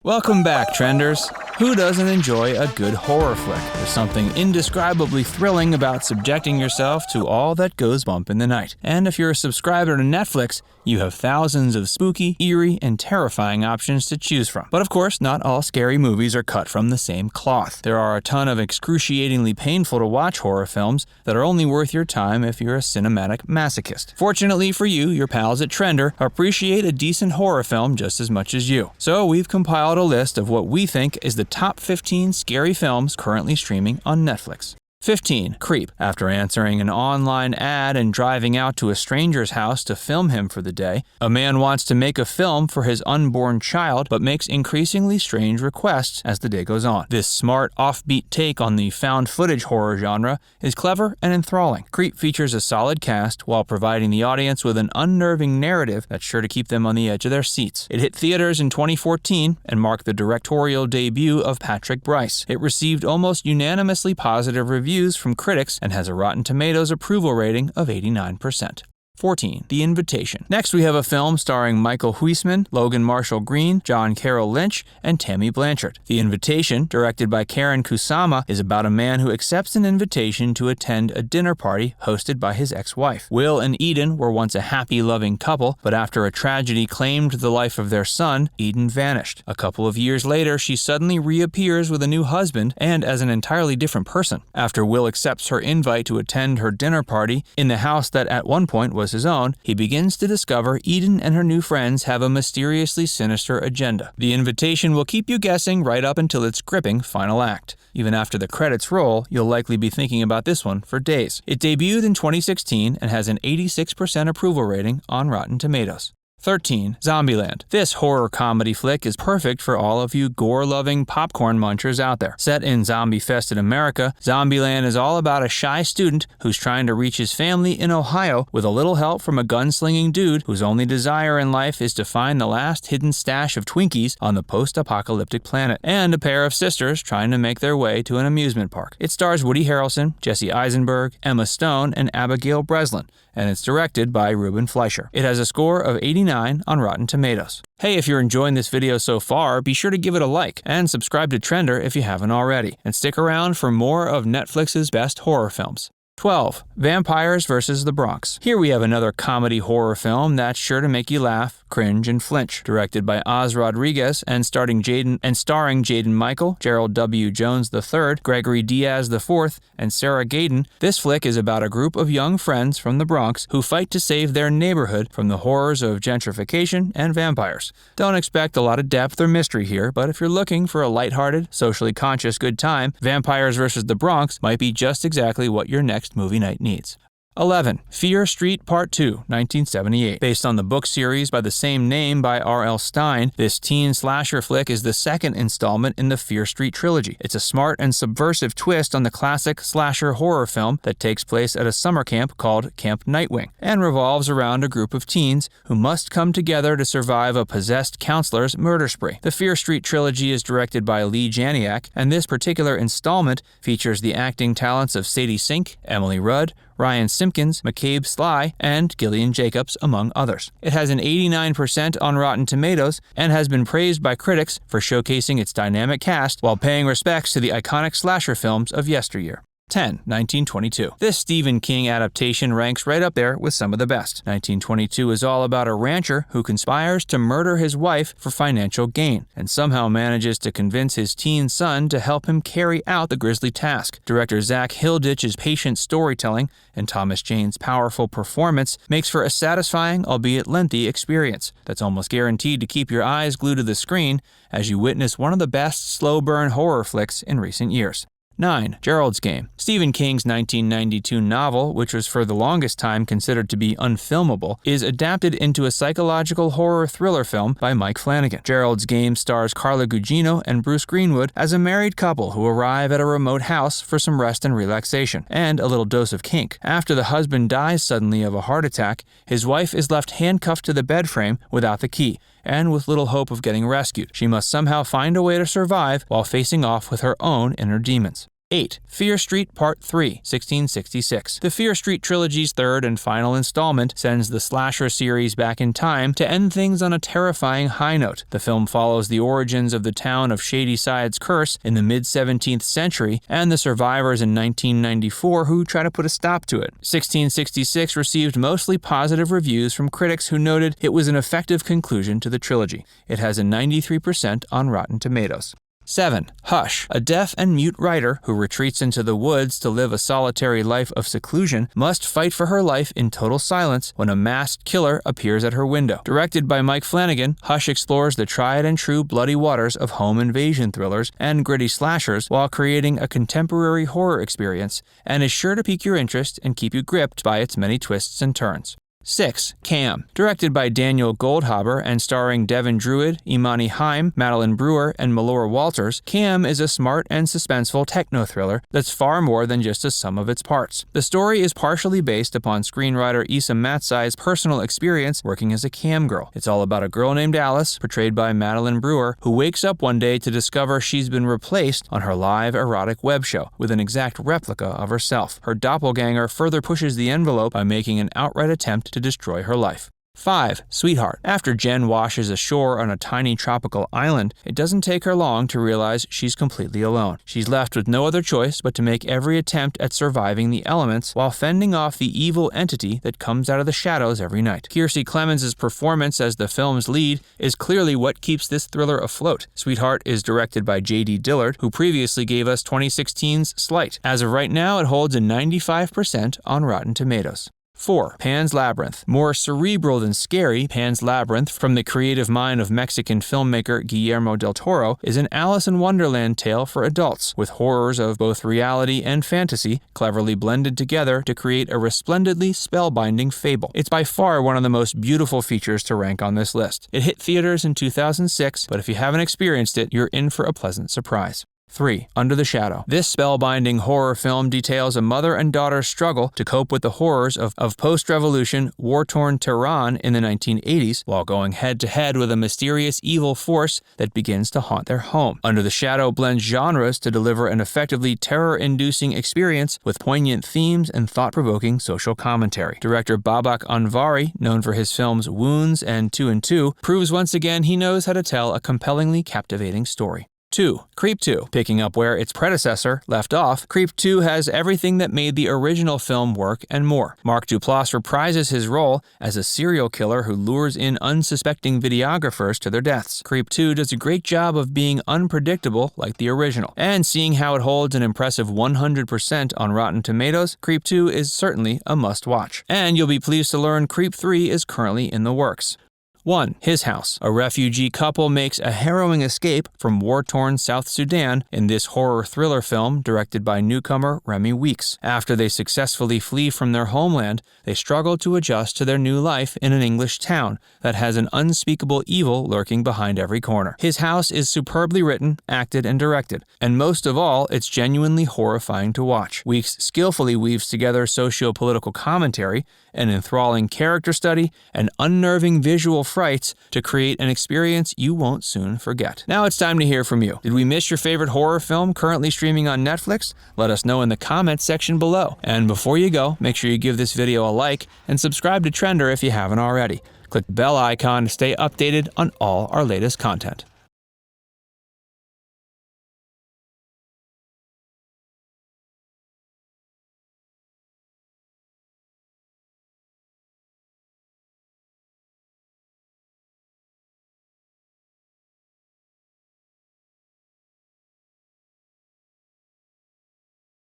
Welcome back, Trenders. Who doesn't enjoy a good horror flick? There's something indescribably thrilling about subjecting yourself to all that goes bump in the night. And if you're a subscriber to Netflix, you have thousands of spooky, eerie, and terrifying options to choose from. But of course, not all scary movies are cut from the same cloth. There are a ton of excruciatingly painful to watch horror films that are only worth your time if you're a cinematic masochist. Fortunately for you, your pals at Trender appreciate a decent horror film just as much as you. So we've compiled a list of what we think is the top 15 scary films currently streaming on Netflix. 15. Creep. After answering an online ad and driving out to a stranger's house to film him for the day, a man wants to make a film for his unborn child but makes increasingly strange requests as the day goes on. This smart, offbeat take on the found footage horror genre is clever and enthralling. Creep features a solid cast while providing the audience with an unnerving narrative that's sure to keep them on the edge of their seats. It hit theaters in 2014 and marked the directorial debut of Patrick Brice. It received almost unanimously positive reviews from critics and has a Rotten Tomatoes approval rating of 89%. 14. The Invitation. Next, we have a film starring Michael Huisman, Logan Marshall Green, John Carroll Lynch, and Tammy Blanchard. The Invitation, directed by Karen Kusama, is about a man who accepts an invitation to attend a dinner party hosted by his ex-wife. Will and Eden were once a happy, loving couple, but after a tragedy claimed the life of their son, Eden vanished. A couple of years later, she suddenly reappears with a new husband and as an entirely different person. After Will accepts her invite to attend her dinner party in the house that at one point was his own, he begins to discover Eden and her new friends have a mysteriously sinister agenda. The Invitation will keep you guessing right up until its gripping final act. Even after the credits roll, you'll likely be thinking about this one for days. It debuted in 2016 and has an 86% approval rating on Rotten Tomatoes. 13. Zombieland. This horror comedy flick is perfect for all of you gore-loving popcorn munchers out there. Set in zombie-fested America, Zombieland is all about a shy student who's trying to reach his family in Ohio with a little help from a gunslinging dude whose only desire in life is to find the last hidden stash of Twinkies on the post-apocalyptic planet, and a pair of sisters trying to make their way to an amusement park. It stars Woody Harrelson, Jesse Eisenberg, Emma Stone, and Abigail Breslin, and it's directed by Ruben Fleischer. It has a score of 89 on Rotten Tomatoes. Hey, if you're enjoying this video so far, be sure to give it a like and subscribe to Trender if you haven't already, and stick around for more of Netflix's best horror films. 12. Vampires vs. the Bronx. Here we have another comedy horror film that's sure to make you laugh, cringe, and flinch. Directed by Oz Rodriguez and starring Jaden Michael, Gerald W. Jones III, Gregory Diaz IV, and Sarah Gadon, this flick is about a group of young friends from the Bronx who fight to save their neighborhood from the horrors of gentrification and vampires. Don't expect a lot of depth or mystery here, but if you're looking for a lighthearted, socially conscious good time, Vampires vs. the Bronx might be just exactly what your next movie night needs. 11. Fear Street Part 2, 1978. Based on the book series by the same name by R.L. Stine, this teen slasher flick is the second installment in the Fear Street trilogy. It's a smart and subversive twist on the classic slasher horror film that takes place at a summer camp called Camp Nightwing, and revolves around a group of teens who must come together to survive a possessed counselor's murder spree. The Fear Street trilogy is directed by Lee Janiak, and this particular installment features the acting talents of Sadie Sink, Emily Rudd, Ryan Simpkins, McCabe Sly, and Gillian Jacobs, among others. It has an 89% on Rotten Tomatoes and has been praised by critics for showcasing its dynamic cast while paying respects to the iconic slasher films of yesteryear. 10. 1922. This Stephen King adaptation ranks right up there with some of the best. 1922 is all about a rancher who conspires to murder his wife for financial gain, and somehow manages to convince his teen son to help him carry out the grisly task. Director Zach Hilditch's patient storytelling and Thomas Jane's powerful performance makes for a satisfying, albeit lengthy, experience that's almost guaranteed to keep your eyes glued to the screen as you witness one of the best slow-burn horror flicks in recent years. 9. Gerald's Game. Stephen King's 1992 novel, which was for the longest time considered to be unfilmable, is adapted into a psychological horror thriller film by Mike Flanagan. Gerald's Game stars Carla Gugino and Bruce Greenwood as a married couple who arrive at a remote house for some rest and relaxation, and a little dose of kink. After the husband dies suddenly of a heart attack, his wife is left handcuffed to the bed frame without the key, and with little hope of getting rescued. She must somehow find a way to survive while facing off with her own inner demons. 8. Fear Street Part 3, 1666. The Fear Street trilogy's third and final installment sends the slasher series back in time to end things on a terrifying high note. The film follows the origins of the town of Shadyside's curse in the mid-17th century and the survivors in 1994 who try to put a stop to it. 1666 received mostly positive reviews from critics who noted it was an effective conclusion to the trilogy. It has a 93% on Rotten Tomatoes. 7. Hush. A deaf and mute writer who retreats into the woods to live a solitary life of seclusion must fight for her life in total silence when a masked killer appears at her window. Directed by Mike Flanagan, Hush explores the tried and true bloody waters of home invasion thrillers and gritty slashers while creating a contemporary horror experience and is sure to pique your interest and keep you gripped by its many twists and turns. 6. Cam. Directed by Daniel Goldhaber and starring Devin Druid, Imani Haim, Madeline Brewer, and Melora Walters, Cam is a smart and suspenseful techno-thriller that's far more than just a sum of its parts. The story is partially based upon screenwriter Issa Matsai's personal experience working as a cam girl. It's all about a girl named Alice, portrayed by Madeline Brewer, who wakes up one day to discover she's been replaced on her live erotic web show with an exact replica of herself. Her doppelganger further pushes the envelope by making an outright attempt to destroy her life. 5. Sweetheart. After Jen washes ashore on a tiny tropical island, it doesn't take her long to realize she's completely alone. She's left with no other choice but to make every attempt at surviving the elements while fending off the evil entity that comes out of the shadows every night. Kiersey Clemens' performance as the film's lead is clearly what keeps this thriller afloat. Sweetheart is directed by J.D. Dillard, who previously gave us 2016's Slight. As of right now, it holds a 95% on Rotten Tomatoes. 4. Pan's Labyrinth. More cerebral than scary, Pan's Labyrinth, from the creative mind of Mexican filmmaker Guillermo del Toro, is an Alice in Wonderland tale for adults, with horrors of both reality and fantasy cleverly blended together to create a resplendently spellbinding fable. It's by far one of the most beautiful features to rank on this list. It hit theaters in 2006, but if you haven't experienced it, you're in for a pleasant surprise. 3. Under the Shadow. This spellbinding horror film details a mother and daughter's struggle to cope with the horrors of post-revolution, war-torn Tehran in the 1980s, while going head-to-head with a mysterious evil force that begins to haunt their home. Under the Shadow blends genres to deliver an effectively terror-inducing experience with poignant themes and thought-provoking social commentary. Director Babak Anvari, known for his films Wounds and Two and Two, proves once again he knows how to tell a compellingly captivating story. 2. Creep 2. Picking up where its predecessor left off, Creep 2 has everything that made the original film work and more. Mark Duplass reprises his role as a serial killer who lures in unsuspecting videographers to their deaths. Creep 2 does a great job of being unpredictable like the original. And seeing how it holds an impressive 100% on Rotten Tomatoes, Creep 2 is certainly a must-watch. And you'll be pleased to learn Creep 3 is currently in the works. 1. His House. A refugee couple makes a harrowing escape from war-torn South Sudan in this horror thriller film directed by newcomer Remy Weeks. After they successfully flee from their homeland, they struggle to adjust to their new life in an English town that has an unspeakable evil lurking behind every corner. His House is superbly written, acted, and directed, and most of all, it's genuinely horrifying to watch. Weeks skillfully weaves together socio-political commentary, an enthralling character study, and unnerving visual frights to create an experience you won't soon forget. Now it's time to hear from you. Did we miss your favorite horror film currently streaming on Netflix? Let us know in the comments section below. And before you go, make sure you give this video a like and subscribe to Trender if you haven't already. Click the bell icon to stay updated on all our latest content.